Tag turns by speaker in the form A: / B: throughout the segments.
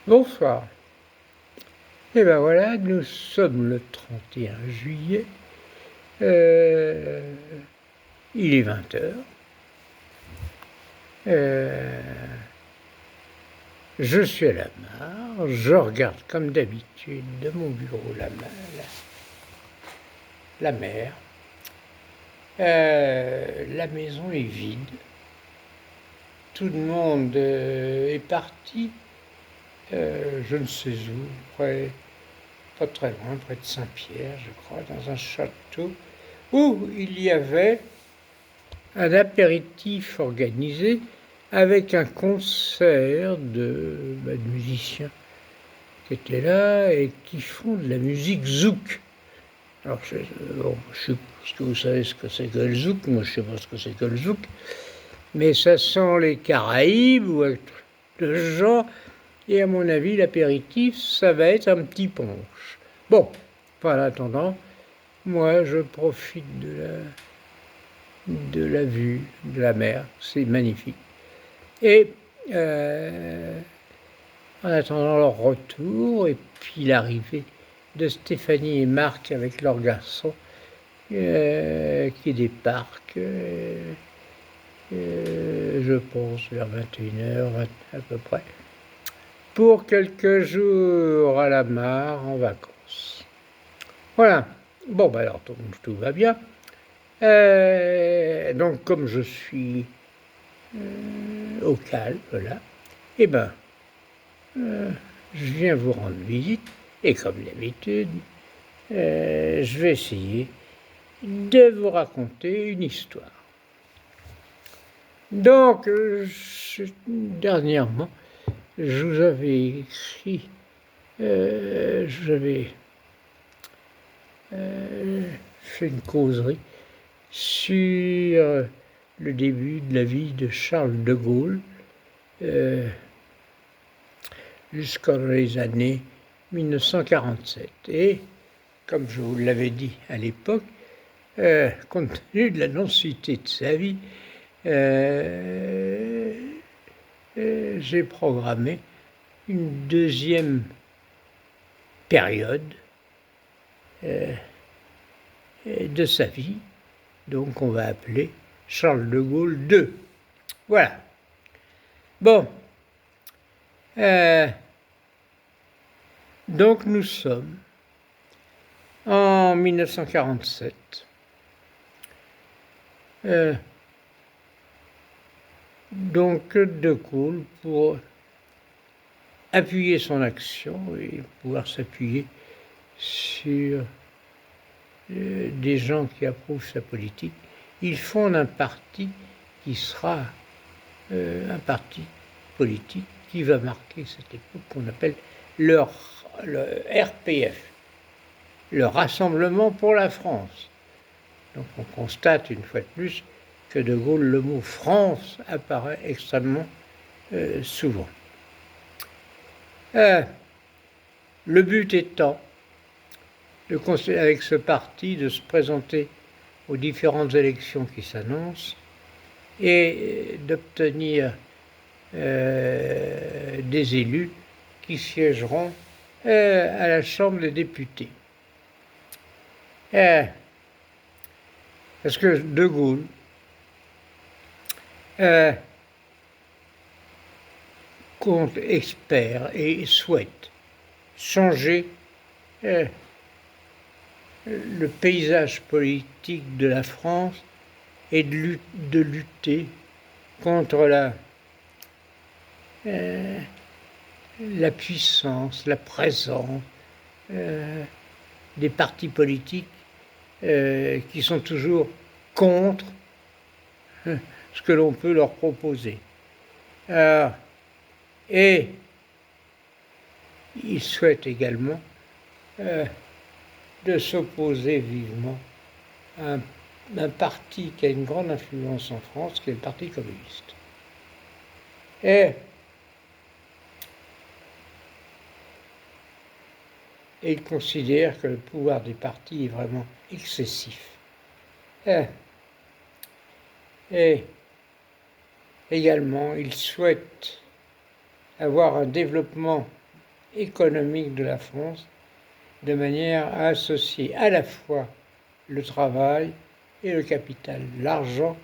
A: Bonsoir. Et ben voilà, nous sommes le 31 juillet. Il est 20h. Je suis à la mare. Je regarde comme d'habitude de mon bureau la mer. La maison est vide. Tout le monde est parti. Je ne sais où, pas très loin, près de Saint-Pierre, je crois, dans un château, où il y avait un apéritif organisé avec un concert de musiciens qui étaient là et qui font de la musique zouk. Alors, je sais que vous savez ce que c'est que le zouk, moi je ne sais pas ce que c'est que le zouk, mais ça sent les Caraïbes ou un truc de ce genre, et à mon avis, l'apéritif, ça va être un petit punch. Bon, en attendant, moi je profite de la vue de la mer, c'est magnifique. Et en attendant leur retour, et puis l'arrivée de Stéphanie et Marc avec leur garçon, qui débarquent, je pense, vers 21h à peu près, pour quelques jours à la mare en vacances. Voilà. Bon, alors tout va bien. Donc, comme je suis au calme, là, eh ben, je viens vous rendre visite, et comme d'habitude, je vais essayer de vous raconter une histoire. Donc, dernièrement, je vous avais écrit, j'avais fait une causerie sur le début de la vie de Charles de Gaulle jusqu'aux les années 1947. Et, comme je vous l'avais dit à l'époque, compte tenu de la densité de sa vie, j'ai programmé une deuxième période de sa vie, donc on va appeler Charles de Gaulle II. Voilà. Bon. Donc nous sommes en 1947. Donc de Gaulle, pour appuyer son action et pouvoir s'appuyer sur des gens qui approuvent sa politique, il fonde un parti qui sera un parti politique qui va marquer cette époque qu'on appelle le RPF, le Rassemblement pour la France. Donc on constate une fois de plus que de Gaulle, le mot France apparaît extrêmement souvent. Le but étant, avec ce parti, de se présenter aux différentes élections qui s'annoncent et d'obtenir des élus qui siégeront à la Chambre des députés. Parce que de Gaulle espère et souhaite changer le paysage politique de la France et de lutter contre la puissance, la présence des partis politiques qui sont toujours contre ce que l'on peut leur proposer. Et il souhaite également de s'opposer vivement à un parti qui a une grande influence en France, qui est le Parti communiste. Et il considère que le pouvoir des partis est vraiment excessif. Et également, il souhaite avoir un développement économique de la France, de manière à associer à la fois le travail et le capital, l'argent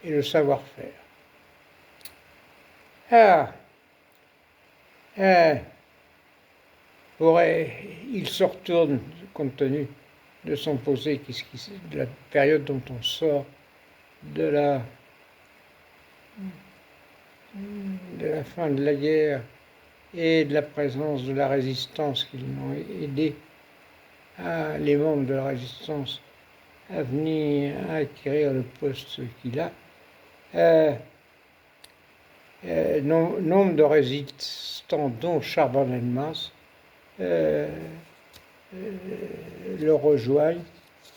A: et le savoir-faire. Il se retourne, compte tenu de son posé, de la période dont on sort de la fin de la guerre et de la présence de la résistance qui l'ont aidé, les membres de la résistance, à venir à acquérir le poste qu'il a. Nombre de résistants, dont Charbonnet-Delmas, le rejoignent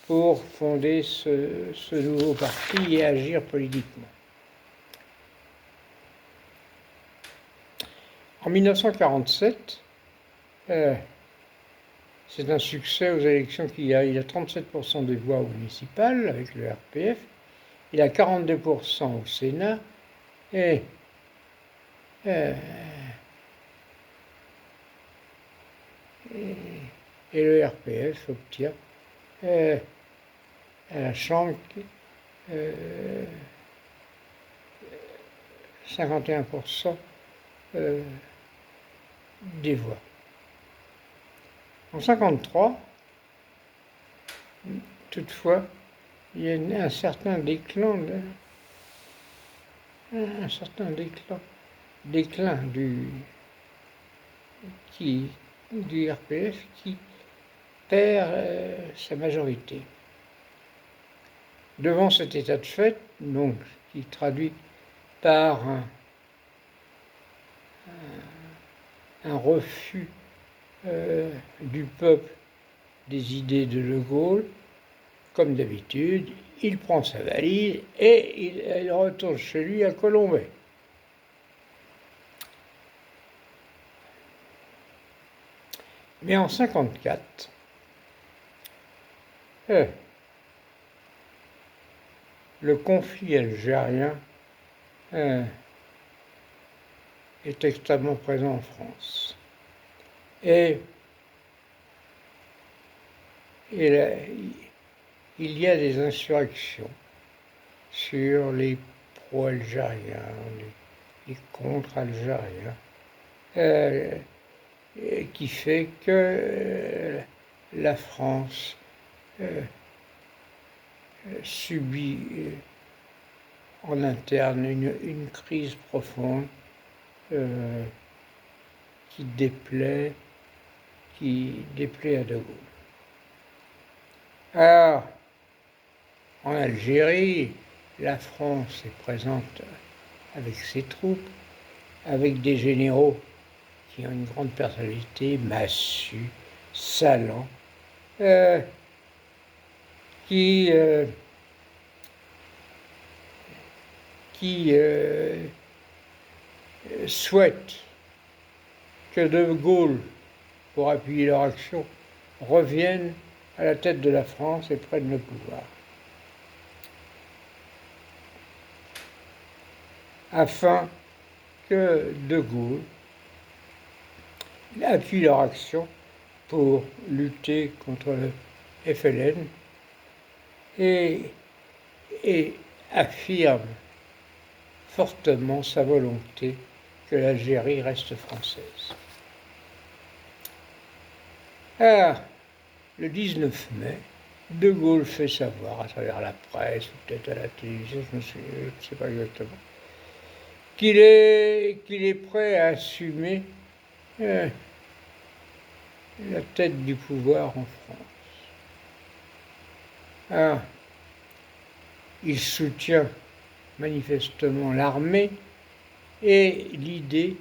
A: pour fonder ce nouveau parti et agir politiquement. En 1947, c'est un succès aux élections il a 37% des voix municipales avec le RPF, il a 42% au Sénat et le RPF obtient à la Chambre 51% des voix. En 1953, toutefois, il y a un certain déclin du RPF qui perd sa majorité. Devant cet état de fait, donc, qui traduit par un refus du peuple des idées de De Gaulle, comme d'habitude, il prend sa valise et il retourne chez lui à Colombey. Mais en 1954, le conflit algérien est extrêmement présent en France. Et il y a des insurrections sur les pro-algériens, les contre-algériens, qui fait que la France subit en interne une crise profonde qui déplaît à De Gaulle. Alors, en Algérie, la France est présente avec ses troupes, avec des généraux qui ont une grande personnalité, Massu, Salan, qui souhaitent que De Gaulle, pour appuyer leur action, revienne à la tête de la France et prenne le pouvoir. Afin que De Gaulle appuie leur action pour lutter contre le FLN et affirme fortement sa volonté que l'Algérie reste française. Alors, le 19 mai, De Gaulle fait savoir à travers la presse, ou peut-être à la télévision, je ne sais pas exactement, qu'il est prêt à assumer la tête du pouvoir en France. Alors, il soutient manifestement l'armée et l'idée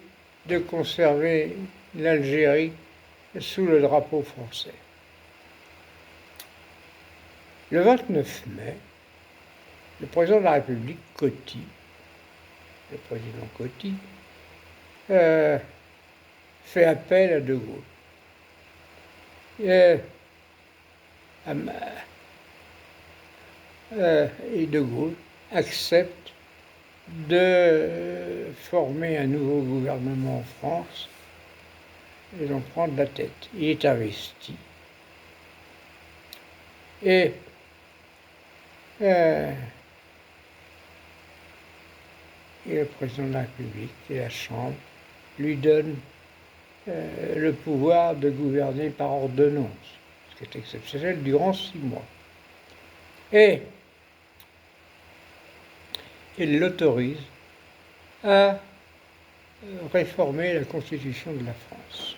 A: de conserver l'Algérie sous le drapeau français. Le 29 mai, le président de la République, Coty, fait appel à De Gaulle. Et De Gaulle accepte de former un nouveau gouvernement en France et en prendre la tête. Il est investi. Et le président de la République et la Chambre lui donnent le pouvoir de gouverner par ordonnance, ce qui est exceptionnel, durant 6 mois. Et il l'autorise à réformer la Constitution de la France.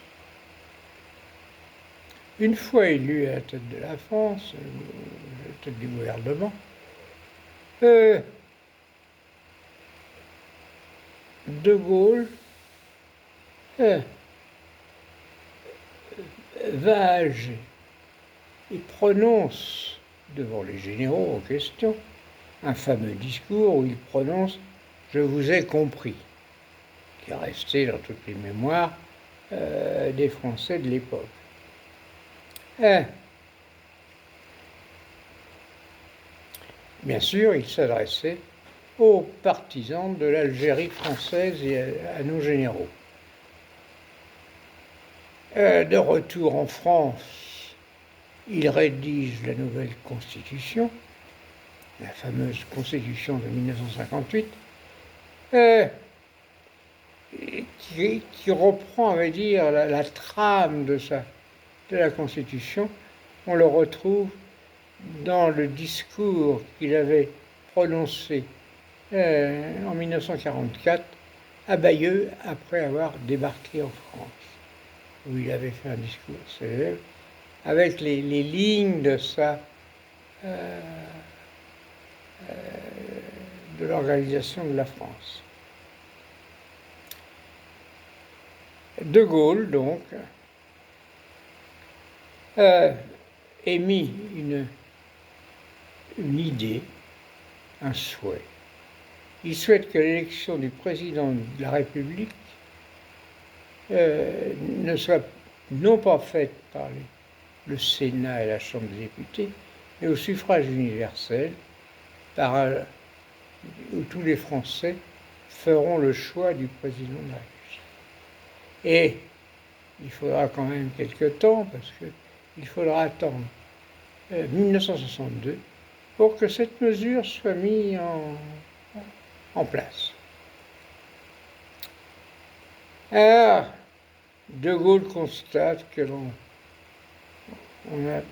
A: Une fois élu à la tête de la France, à la tête du gouvernement, De Gaulle va à Alger et prononce devant les généraux en question un fameux discours où il prononce « Je vous ai compris », qui est resté dans toutes les mémoires des Français de l'époque. Bien sûr, il s'adressait aux partisans de l'Algérie française et à nos généraux. De retour en France, il rédige la nouvelle Constitution, la fameuse Constitution de 1958, qui reprend, on va dire, la trame de la Constitution. On le retrouve dans le discours qu'il avait prononcé en 1944 à Bayeux, après avoir débarqué en France, où il avait fait un discours célèbre, avec les lignes de de l'organisation de la France. De Gaulle, donc, émit une idée, un souhait. Il souhaite que l'élection du président de la République ne soit non pas faite par le Sénat et la Chambre des députés, mais au suffrage universel, où tous les Français feront le choix du président de la République. Et il faudra quand même quelques temps, parce qu'il faudra attendre 1962 pour que cette mesure soit mise en place. Alors, De Gaulle constate que l'on a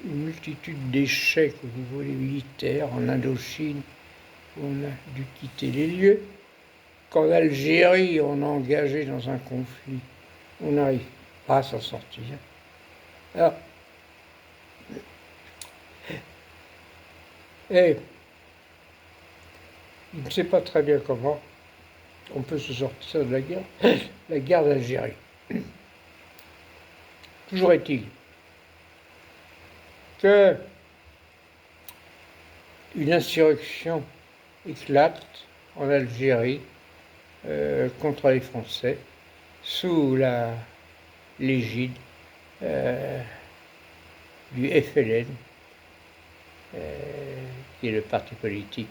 A: une multitude d'échecs au niveau des militaires, en Indochine, où on a dû quitter les lieux, qu'en Algérie, on est engagé dans un conflit, on n'arrive pas à s'en sortir. Alors, et il ne sait pas très bien comment on peut se sortir de la guerre d'Algérie. Toujours est-il que une insurrection éclate en Algérie contre les Français sous l'égide du FLN, qui est le parti politique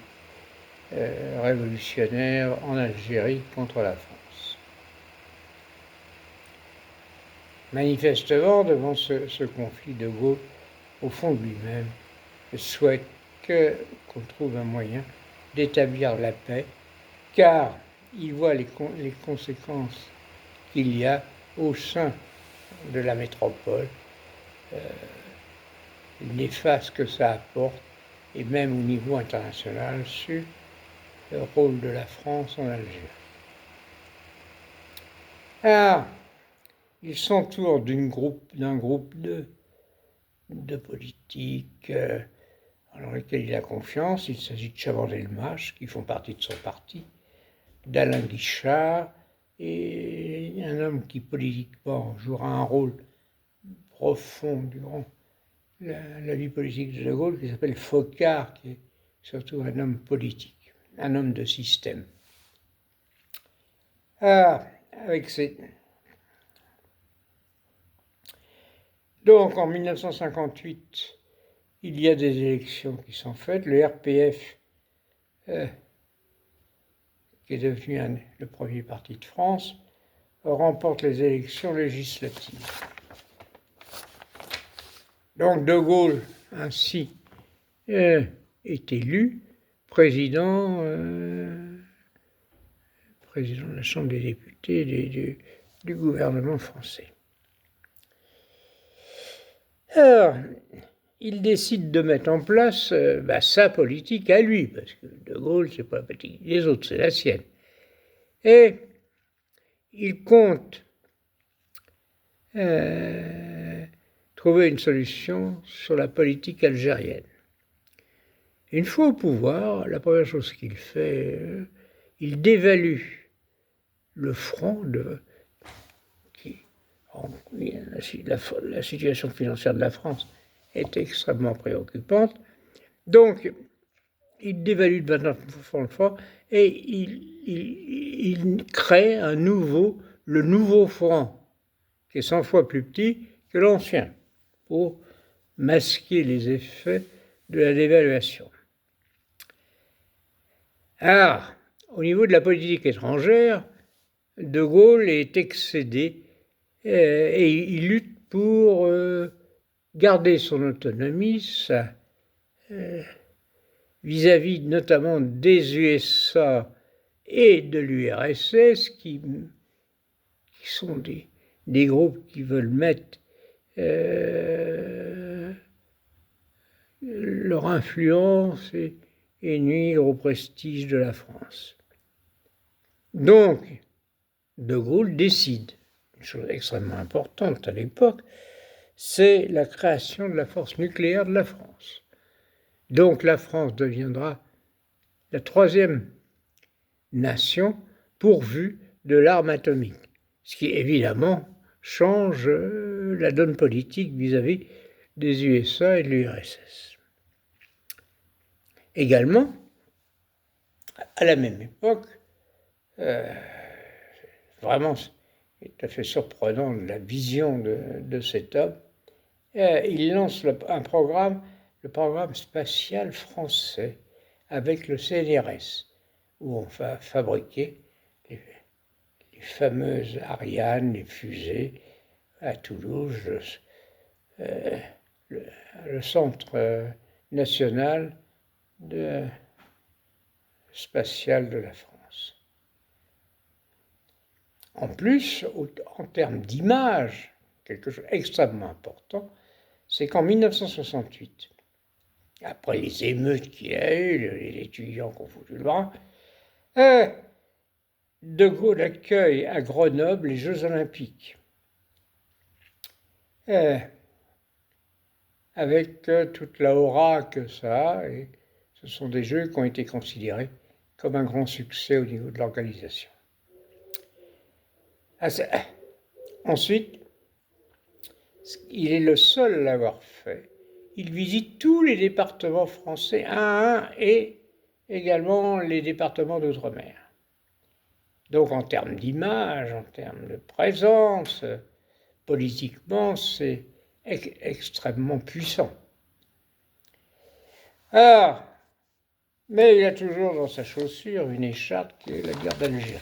A: révolutionnaire en Algérie contre la France. Manifestement, devant ce conflit, De Gaulle, au fond de lui-même, souhaite qu'on trouve un moyen d'établir la paix, car il voit les conséquences qu'il y a au sein de la métropole, néfaste que ça apporte, et même au niveau international, sur le rôle de la France en Algérie. Alors, il s'entoure d'un groupe de politiques dans lesquels il a confiance. Il s'agit de Chaban-Delmas, qui font partie de son parti, d'Alain Guichard, et un homme qui politiquement jouera un rôle profond durant la vie politique de De Gaulle, qui s'appelle Focard, qui est surtout un homme politique, un homme de système. Donc en 1958, il y a des élections qui sont faites. Le RPF, qui est devenu le premier parti de France, remporte les élections législatives. Donc De Gaulle, ainsi, est élu président de la Chambre des députés du gouvernement français. Alors, il décide de mettre en place sa politique à lui, parce que De Gaulle, c'est pas la politique des autres, c'est la sienne. Et il compte trouver une solution sur la politique algérienne. Une fois au pouvoir, la première chose qu'il fait, il dévalue le franc la situation financière de la France est extrêmement préoccupante. Donc, il dévalue de 29% le franc et il crée le nouveau franc, qui est 100 fois plus petit que l'ancien, pour masquer les effets de la dévaluation. Alors, au niveau de la politique étrangère, De Gaulle est excédé et il lutte pour garder son autonomie vis-à-vis notamment des USA et de l'URSS qui sont des groupes qui veulent mettre leur influence et nuire au prestige de la France. Donc, De Gaulle décide, une chose extrêmement importante à l'époque, c'est la création de la force nucléaire de la France. Donc la France deviendra la troisième nation pourvue de l'arme atomique, ce qui évidemment change la donne politique vis-à-vis des USA et de l'URSS. Également, à la même époque, vraiment c'est tout à fait surprenant la vision de cet homme, il lance le programme spatial français avec le CNRS, où on va fabriquer les fameuses Ariane, les fusées à Toulouse, le centre national spatial de la France. En plus, en termes d'image, quelque chose d'extrêmement important, c'est qu'en 1968, après les émeutes qu'il y a eu, les étudiants qui ont foutu le bras, De Gaulle accueille à Grenoble les Jeux Olympiques, avec toute la aura que ça a, et ce sont des Jeux qui ont été considérés comme un grand succès au niveau de l'organisation. Ensuite, il est le seul à l'avoir fait. Il visite tous les départements français un à un et également les départements d'outre-mer. Donc en termes d'image, en termes de présence, politiquement, c'est extrêmement puissant. Alors, mais il a toujours dans sa chaussure une écharpe qui est la guerre d'Algérie.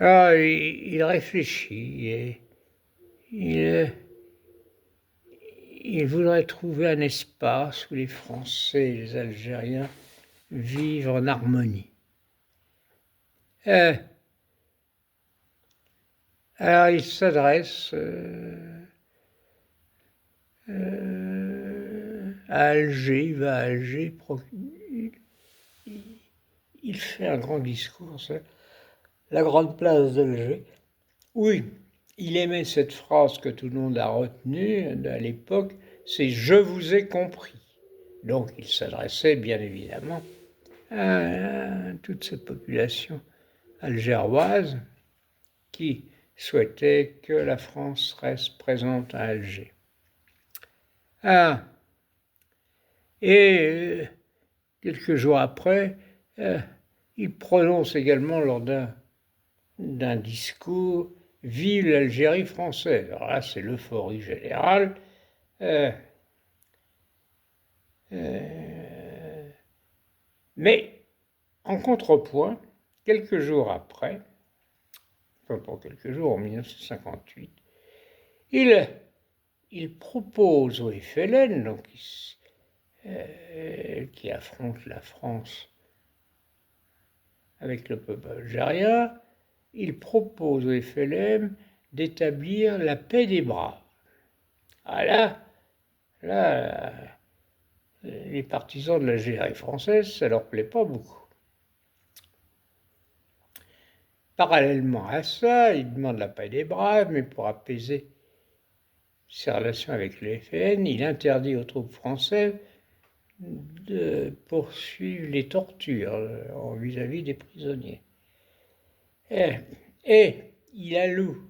A: Il réfléchit et il voudrait trouver un espace où les Français et les Algériens vivent en harmonie. Alors il s'adresse à Alger, il va à Alger, il fait un grand discours, la grande place d'Alger. Oui, il aimait cette phrase que tout le monde a retenue à l'époque, c'est « je vous ai compris ». Donc il s'adressait bien évidemment à toute cette population algéroise qui souhaitait que la France reste présente à Alger. Et quelques jours après, il prononce également lors d'un discours « Vive l'Algérie française ». Alors là, c'est l'euphorie générale. Euh, euh, mais en contrepoint, quelques jours après, enfin pour quelques jours, en 1958, il propose au FLN, donc, qui affronte la France avec le peuple algérien, il propose au FLN d'établir la paix des braves. Ah là, les partisans de l'Algérie française, ça leur plaît pas beaucoup. Parallèlement à ça, il demande la paix des braves, mais pour apaiser ses relations avec le FN, il interdit aux troupes françaises de poursuivre les tortures vis-à-vis des prisonniers. Et il alloue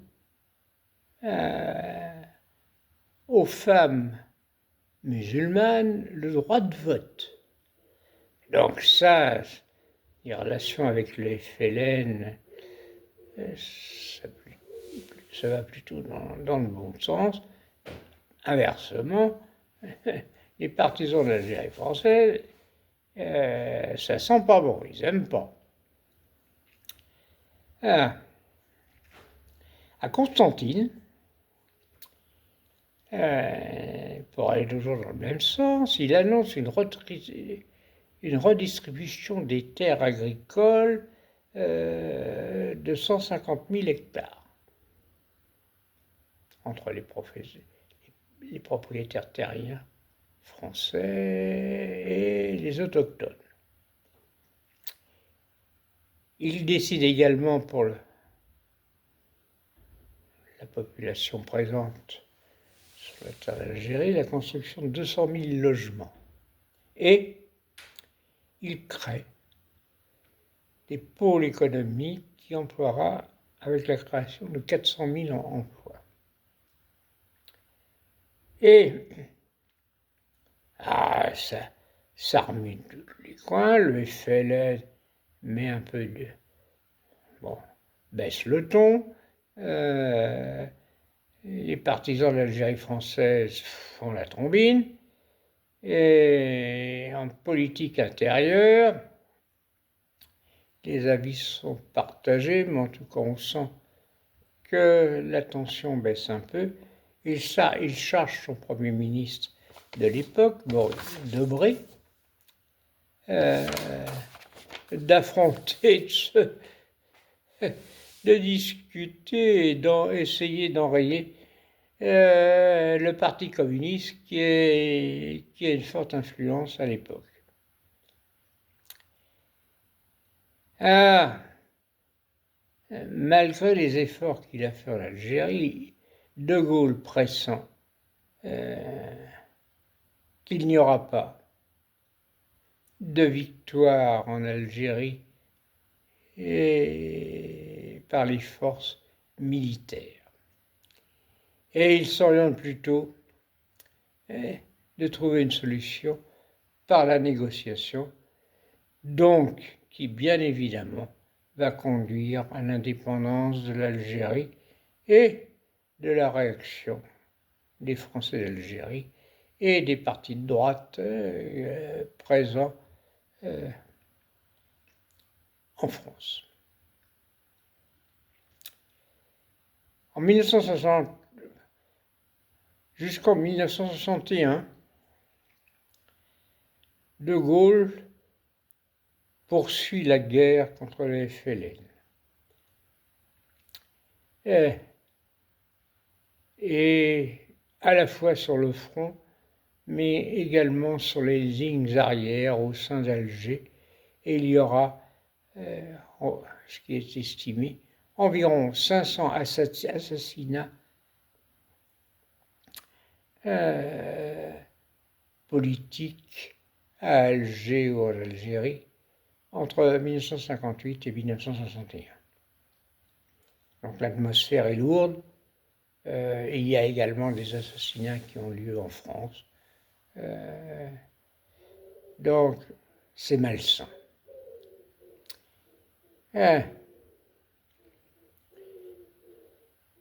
A: aux femmes musulmanes le droit de vote. Donc ça, les relations avec le FLN, ça va plutôt dans le bon sens. Inversement, les partisans de l'Algérie française, ça sent pas bon, ils n'aiment pas. Ah. À Constantine, pour aller toujours dans le même sens, il annonce une redistribution des terres agricoles de 150 000 hectares entre les propriétaires terriens français et les autochtones. Il décide également pour la population présente sur la terre d'Algérie la construction de 200 000 logements. Et il crée des pôles économiques qui emploiera avec la création de 400 000 emplois. Et ça remue tous les coins, le FLN met un peu de... Bon, baisse le ton, les partisans de l'Algérie française font la trombine, et en politique intérieure, les avis sont partagés, mais en tout cas on sent que la tension baisse un peu. Il charge son Premier ministre de l'époque, Maurice Debré, d'affronter, de discuter et d'essayer d'enrayer le Parti communiste qui a une forte influence à l'époque. Malgré les efforts qu'il a fait en Algérie, De Gaulle pressent qu'il n'y aura pas de victoire en Algérie et par les forces militaires. Et il s'oriente plutôt de trouver une solution par la négociation, donc qui bien évidemment va conduire à l'indépendance de l'Algérie et de la réaction des Français d'Algérie et des partis de droite présents en France. En 1960, jusqu'en 1961, De Gaulle poursuit la guerre contre les FLN. Et à la fois sur le front, mais également sur les lignes arrières au sein d'Alger. Et il y aura, ce qui est estimé, environ 500 assassinats politiques à Alger ou en Algérie entre 1958 et 1961. Donc l'atmosphère est lourde. Il y a également des assassinats qui ont lieu en France. Donc c'est malsain.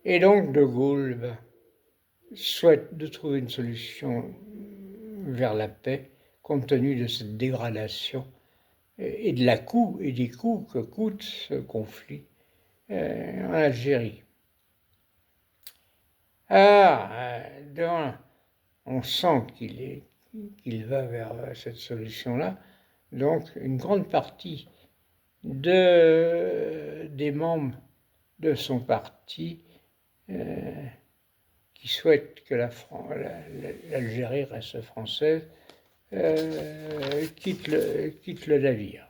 A: Et donc De Gaulle souhaite de trouver une solution vers la paix, compte tenu de cette dégradation et des coûts que coûte ce conflit en Algérie. On sent qu'il va vers cette solution-là. Donc, une grande partie des membres de son parti qui souhaitent que l'Algérie reste française quitte le navire.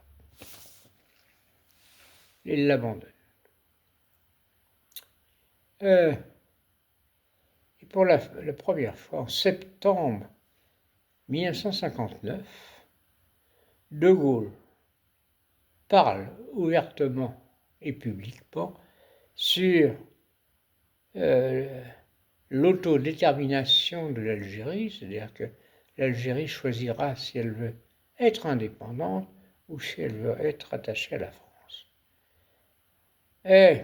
A: Il l'abandonne. Et pour la première fois, en septembre 1959, De Gaulle parle ouvertement et publiquement sur l'autodétermination de l'Algérie, c'est-à-dire que l'Algérie choisira si elle veut être indépendante ou si elle veut être attachée à la France. Et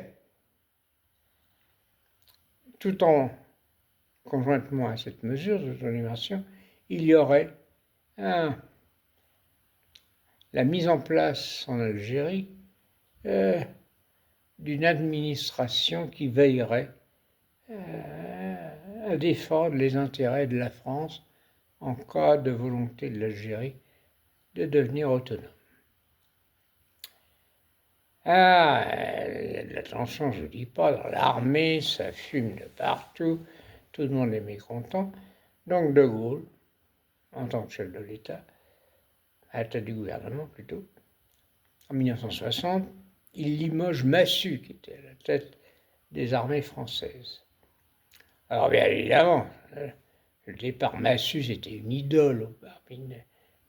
A: conjointement à cette mesure d'autodétermination, il y aurait la mise en place en Algérie d'une administration qui veillerait à défendre les intérêts de la France en cas de volonté de l'Algérie de devenir autonome. Il y a de la tension, je ne dis pas, dans l'armée, ça fume de partout, tout le monde est mécontent. Donc De Gaulle, en tant que chef de l'État, à la tête du gouvernement plutôt, en 1960, il limoge Massu, qui était à la tête des armées françaises. Alors bien évidemment, le départ Massu, c'était une idole parmi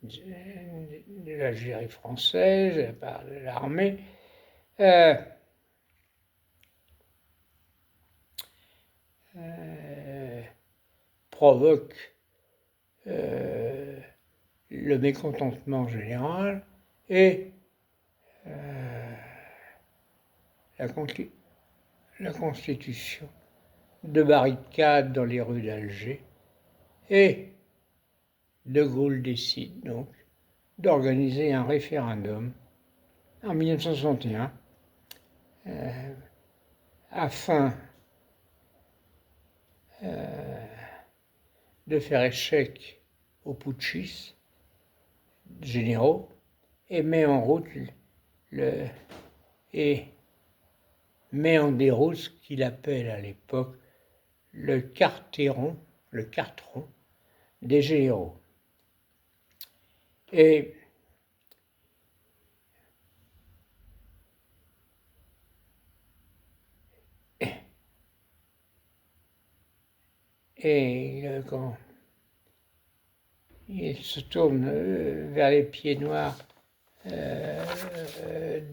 A: de l'Algérie française, par l'armée. Provoque le mécontentement général et la constitution de barricades dans les rues d'Alger, et De Gaulle décide donc d'organiser un référendum en 1961 afin de faire échec aux putschistes généraux et met en déroute ce qu'il appelle à l'époque le carteron des généraux. Et quand il se tourne vers les pieds noirs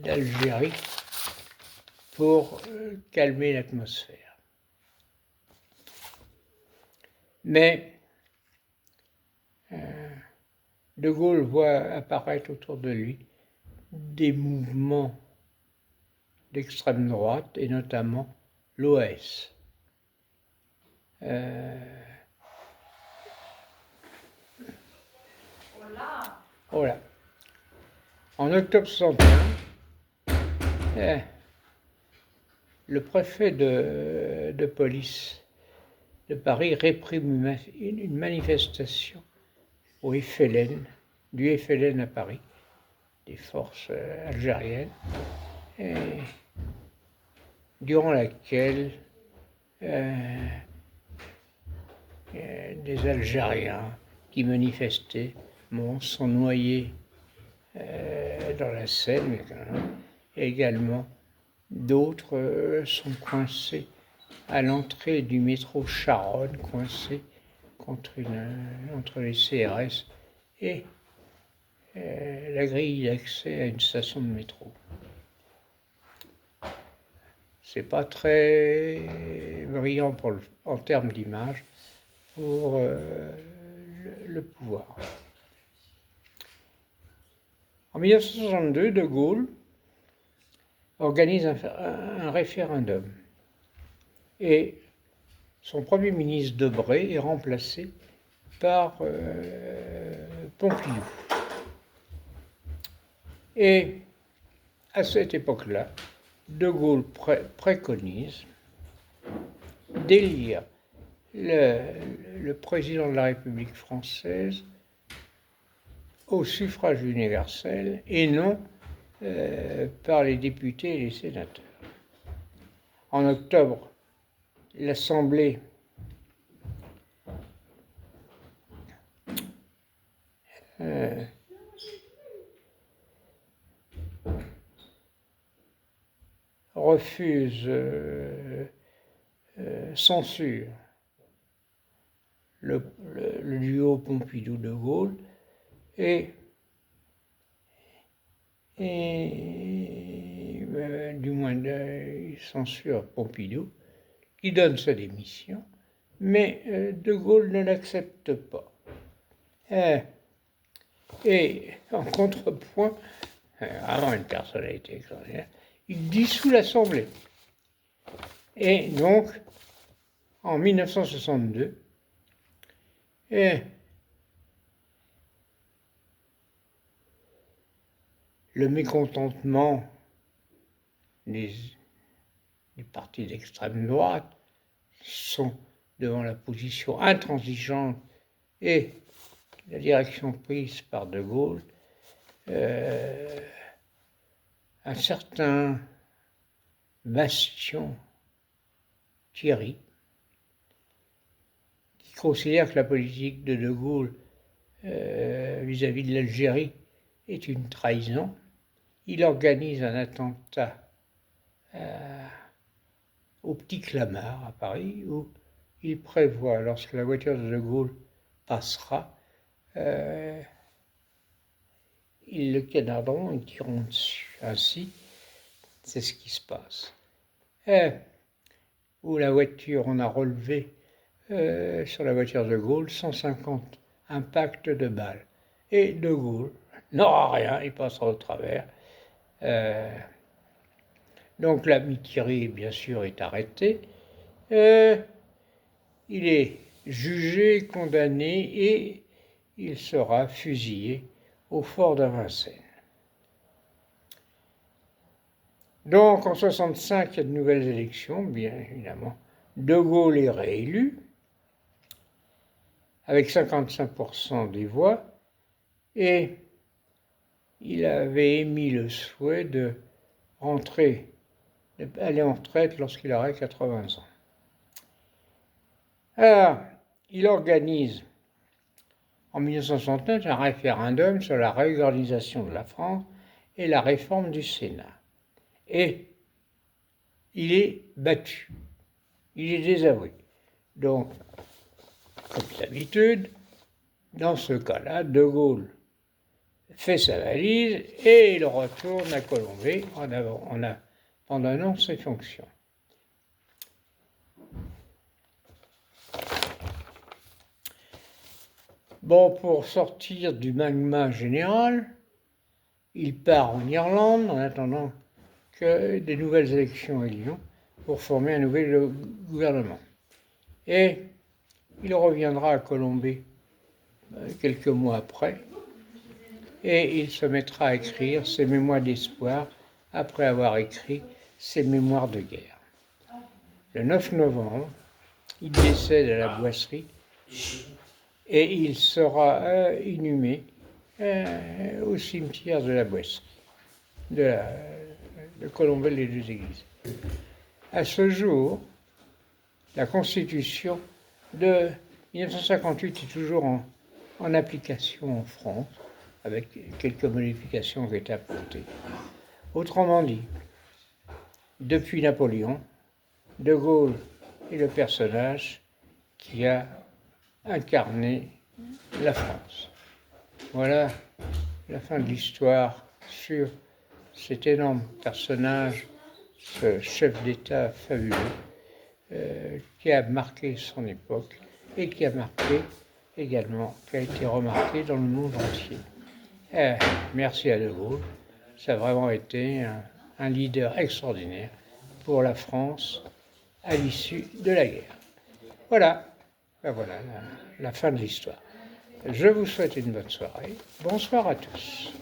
A: d'Algérie pour calmer l'atmosphère. Mais De Gaulle voit apparaître autour de lui des mouvements d'extrême droite, et notamment l'OAS. Voilà. En octobre 1961, le préfet de police de Paris réprime une manifestation du FLN à Paris, des forces algériennes, durant laquelle des Algériens qui manifestaient sont noyés dans la Seine, et également d'autres sont coincés à l'entrée du métro Charonne, coincés entre les CRS et la grille d'accès à une station de métro. C'est pas très brillant en termes d'image pour le pouvoir. En 1962, De Gaulle organise un référendum et son premier ministre Debré est remplacé par Pompidou. Et à cette époque-là, De Gaulle préconise d'élire le président de la République française au suffrage universel et non par les députés et les sénateurs. En octobre, l'Assemblée refuse, censure le duo Pompidou-De Gaulle et du moins il censure Pompidou, qui donne sa démission, mais De Gaulle ne l'accepte pas. Et en contrepoint, vraiment une personnalité extraordinaire, il dissout l'Assemblée. Et donc, en 1962, le mécontentement des partis d'extrême droite sont devant la position intransigeante et la direction prise par De Gaulle, un certain Bastion Thierry, qui considère que la politique de Gaulle vis-à-vis de l'Algérie est une trahison, il organise un attentat au Petit Clamart à Paris, où il prévoit, lorsque la voiture de Gaulle passera, ils le canarderont, ils tireront dessus. Ainsi, c'est ce qui se passe. Où la voiture, on a relevé sur la voiture de Gaulle 150 impacts de balles. Et De Gaulle n'aura rien, il passera au travers. Donc l'ami Thierry, bien sûr, est arrêté. Il est jugé, condamné et il sera fusillé au fort de Vincennes. Donc en 1965, il y a de nouvelles élections, bien évidemment. De Gaulle est réélu avec 55% des voix et il avait émis le souhait d'aller en retraite lorsqu'il aurait 80 ans. Alors, il organise en 1969 un référendum sur la réorganisation de la France et la réforme du Sénat. Et il est battu, il est désavoué. Donc, comme d'habitude, dans ce cas-là, De Gaulle fait sa valise et il retourne à Colombey en abandonnant ses fonctions. Bon, pour sortir du magma général, il part en Irlande en attendant que des nouvelles élections aient lieu pour former un nouvel gouvernement. Et il reviendra à Colombey quelques mois après et il se mettra à écrire ses mémoires d'espoir après avoir écrit ses mémoires de guerre. Le 9 novembre, il décède à la Boisserie et il sera inhumé au cimetière de la Boisserie, de Colombey-les-Deux-Églises. À ce jour, la Constitution de 1958 est toujours en application en France, avec quelques modifications qui ont été apportées. Autrement dit, depuis Napoléon, De Gaulle est le personnage qui a incarné la France. Voilà la fin de l'histoire sur cet énorme personnage, ce chef d'État fabuleux, qui a marqué son époque et qui a été remarqué dans le monde entier. Merci à De Gaulle, ça a vraiment été un leader extraordinaire pour la France à l'issue de la guerre. Voilà, ben voilà la fin de l'histoire. Je vous souhaite une bonne soirée. Bonsoir à tous.